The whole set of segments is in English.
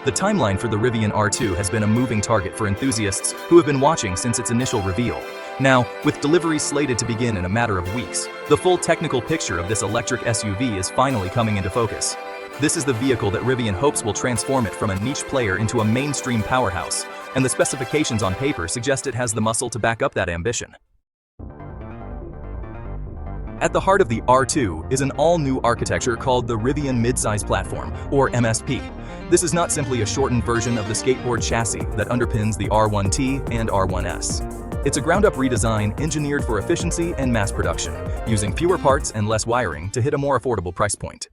The timeline for the Rivian R2 has been a moving target for enthusiasts who have been watching since its initial reveal. Now, with deliveries slated to begin in a matter of weeks, the full technical picture of this electric SUV is finally coming into focus. This is the vehicle that Rivian hopes will transform it from a niche player into a mainstream powerhouse, and the specifications on paper suggest it has the muscle to back up that ambition. At the heart of the R2 is an all-new architecture called the Rivian Midsize Platform, or MSP. This is not simply a shortened version of the skateboard chassis that underpins the R1T and R1S. It's a ground-up redesign engineered for efficiency and mass production, using fewer parts and less wiring to hit a more affordable price point.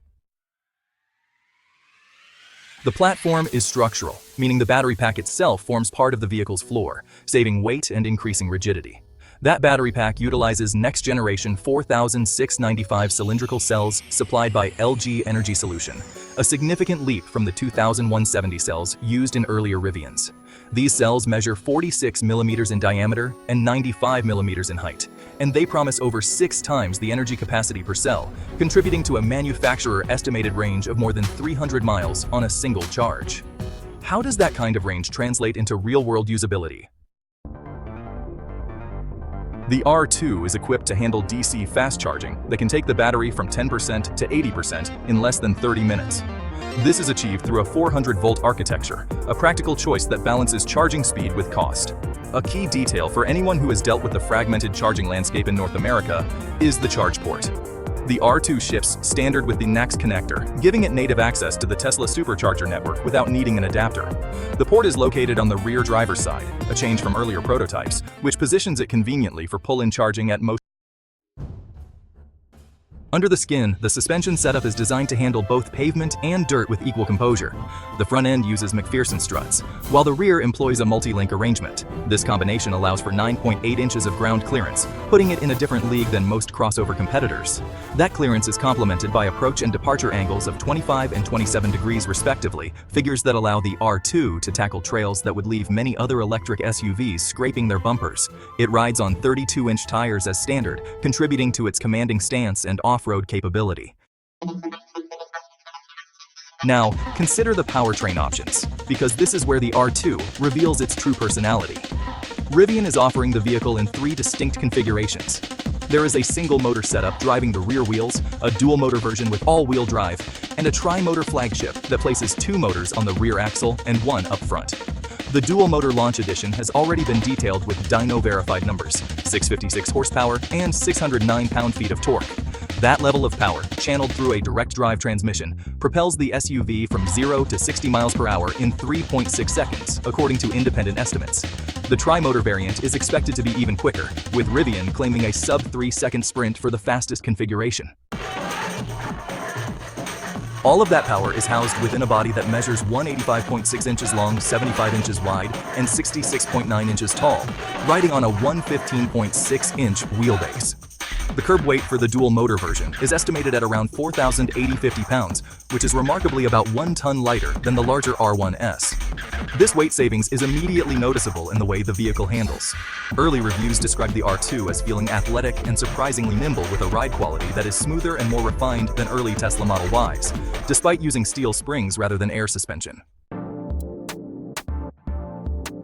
The platform is structural, meaning the battery pack itself forms part of the vehicle's floor, saving weight and increasing rigidity. That battery pack utilizes next-generation 4695 cylindrical cells supplied by LG Energy Solution, a significant leap from the 2170 cells used in earlier Rivians. These cells measure 46 mm in diameter and 95 mm in height, and they promise over 6 times the energy capacity per cell, contributing to a manufacturer-estimated range of more than 300 miles on a single charge. How does that kind of range translate into real-world usability? The R2 is equipped to handle DC fast charging that can take the battery from 10% to 80% in less than 30 minutes. This is achieved through a 400-volt architecture, a practical choice that balances charging speed with cost. A key detail for anyone who has dealt with the fragmented charging landscape in North America is the charge port. The R2 ships standard with the NACS connector, giving it native access to the Tesla Supercharger network without needing an adapter. The port is located on the rear driver's side, a change from earlier prototypes, which positions it conveniently for pull-in charging at most. Under the skin, the suspension setup is designed to handle both pavement and dirt with equal composure. The front end uses McPherson struts, while the rear employs a multi-link arrangement. This combination allows for 9.8 inches of ground clearance, putting it in a different league than most crossover competitors. That clearance is complemented by approach and departure angles of 25 and 27 degrees respectively, figures that allow the R2 to tackle trails that would leave many other electric SUVs scraping their bumpers. It rides on 32-inch tires as standard, contributing to its commanding stance and off-road capability. Now, consider the powertrain options, because this is where the R2 reveals its true personality. Rivian is offering the vehicle in 3 distinct configurations. There is a single-motor setup driving the rear wheels, a dual-motor version with all-wheel drive, and a tri-motor flagship that places 2 motors on the rear axle and 1 up front. The dual-motor launch edition has already been detailed with dyno-verified numbers, 656 horsepower and 609 pound-feet of torque. That level of power, channeled through a direct-drive transmission, propels the SUV from 0 to 60 miles per hour in 3.6 seconds, according to independent estimates. The tri-motor variant is expected to be even quicker, with Rivian claiming a sub-3-second sprint for the fastest configuration. All of that power is housed within a body that measures 185.6 inches long, 75 inches wide, and 66.9 inches tall, riding on a 115.6-inch wheelbase. The curb weight for the dual-motor version is estimated at around 4,050 pounds, which is remarkably about 1 ton lighter than the larger R1S. This weight savings is immediately noticeable in the way the vehicle handles. Early reviews describe the R2 as feeling athletic and surprisingly nimble with a ride quality that is smoother and more refined than early Tesla Model Ys, despite using steel springs rather than air suspension.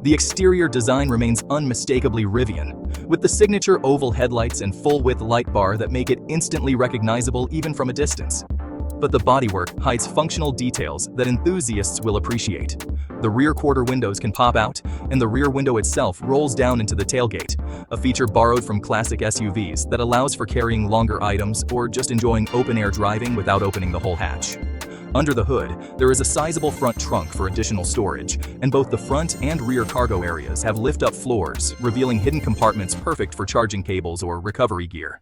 The exterior design remains unmistakably Rivian, with the signature oval headlights and full-width light bar that make it instantly recognizable even from a distance. But the bodywork hides functional details that enthusiasts will appreciate. The rear quarter windows can pop out, and the rear window itself rolls down into the tailgate, a feature borrowed from classic SUVs that allows for carrying longer items or just enjoying open-air driving without opening the whole hatch. Under the hood, there is a sizable front trunk for additional storage, and both the front and rear cargo areas have lift-up floors, revealing hidden compartments perfect for charging cables or recovery gear.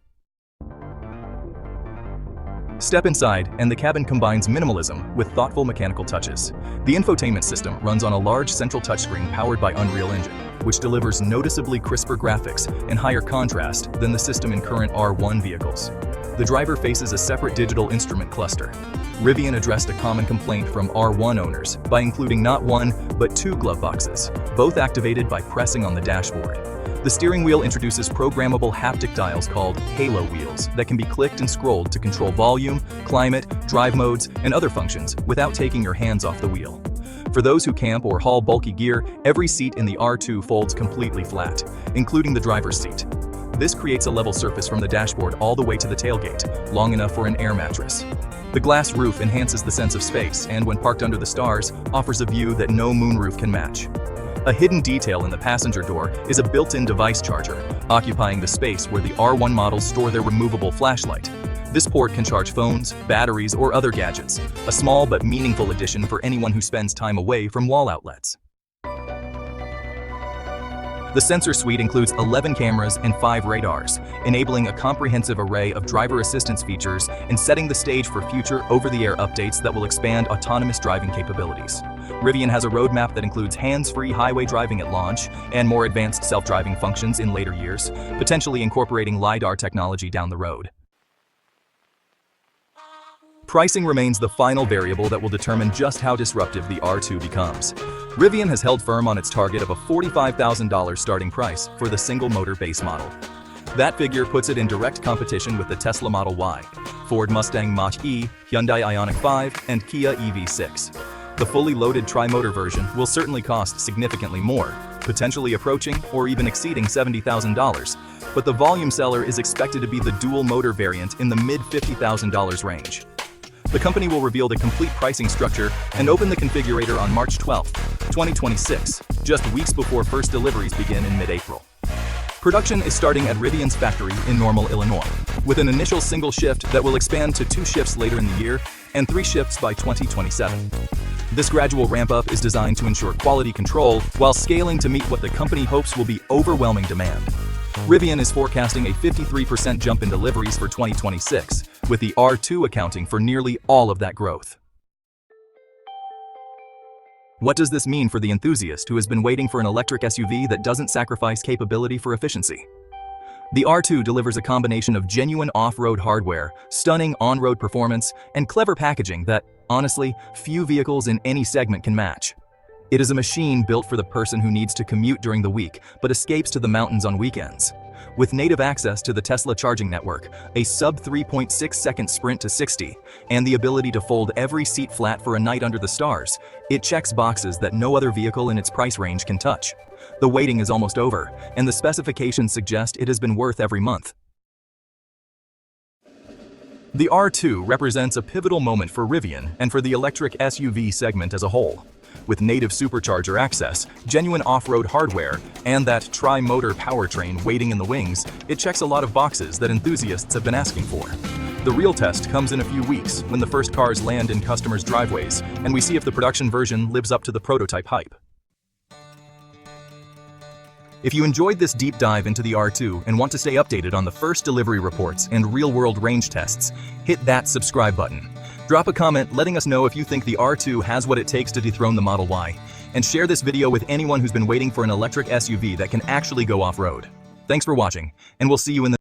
Step inside, and the cabin combines minimalism with thoughtful mechanical touches. The infotainment system runs on a large central touchscreen powered by Unreal Engine, which delivers noticeably crisper graphics and higher contrast than the system in current R1 vehicles. The driver faces a separate digital instrument cluster. Rivian addressed a common complaint from R1 owners by including not 1, but 2 glove boxes, both activated by pressing on the dashboard. The steering wheel introduces programmable haptic dials called Halo wheels that can be clicked and scrolled to control volume, climate, drive modes, and other functions without taking your hands off the wheel. For those who camp or haul bulky gear, every seat in the R2 folds completely flat, including the driver's seat. This creates a level surface from the dashboard all the way to the tailgate, long enough for an air mattress. The glass roof enhances the sense of space and, when parked under the stars, offers a view that no moonroof can match. A hidden detail in the passenger door is a built-in device charger, occupying the space where the R1 models store their removable flashlight. This port can charge phones, batteries, or other gadgets, a small but meaningful addition for anyone who spends time away from wall outlets. The sensor suite includes 11 cameras and 5 radars, enabling a comprehensive array of driver assistance features and setting the stage for future over-the-air updates that will expand autonomous driving capabilities. Rivian has a roadmap that includes hands-free highway driving at launch and more advanced self-driving functions in later years, potentially incorporating LiDAR technology down the road. Pricing remains the final variable that will determine just how disruptive the R2 becomes. Rivian has held firm on its target of a $45,000 starting price for the single-motor base model. That figure puts it in direct competition with the Tesla Model Y, Ford Mustang Mach-E, Hyundai Ioniq 5, and Kia EV6. The fully loaded tri-motor version will certainly cost significantly more, potentially approaching or even exceeding $70,000, but the volume seller is expected to be the dual-motor variant in the mid-$50,000 range. The company will reveal the complete pricing structure and open the configurator on March 12, 2026, just weeks before first deliveries begin in mid-April. Production is starting at Rivian's factory in Normal, Illinois, with an initial single shift that will expand to 2 shifts later in the year and 3 shifts by 2027. This gradual ramp-up is designed to ensure quality control while scaling to meet what the company hopes will be overwhelming demand. Rivian is forecasting a 53% jump in deliveries for 2026, with the R2 accounting for nearly all of that growth. What does this mean for the enthusiast who has been waiting for an electric SUV that doesn't sacrifice capability for efficiency? The R2 delivers a combination of genuine off-road hardware, stunning on-road performance, and clever packaging that, honestly, few vehicles in any segment can match. It is a machine built for the person who needs to commute during the week but escapes to the mountains on weekends. With native access to the Tesla charging network, a sub-3.6-second sprint to 60, and the ability to fold every seat flat for a night under the stars, it checks boxes that no other vehicle in its price range can touch. The waiting is almost over, and the specifications suggest it has been worth every month. The R2 represents a pivotal moment for Rivian and for the electric SUV segment as a whole. With native supercharger access, genuine off-road hardware, and that tri-motor powertrain waiting in the wings, it checks a lot of boxes that enthusiasts have been asking for. The real test comes in a few weeks when the first cars land in customers' driveways, and we see if the production version lives up to the prototype hype. If you enjoyed this deep dive into the R2 and want to stay updated on the first delivery reports and real-world range tests, hit that subscribe button. Drop a comment letting us know if you think the R2 has what it takes to dethrone the Model Y, and share this video with anyone who's been waiting for an electric SUV that can actually go off-road. Thanks for watching, and we'll see you in the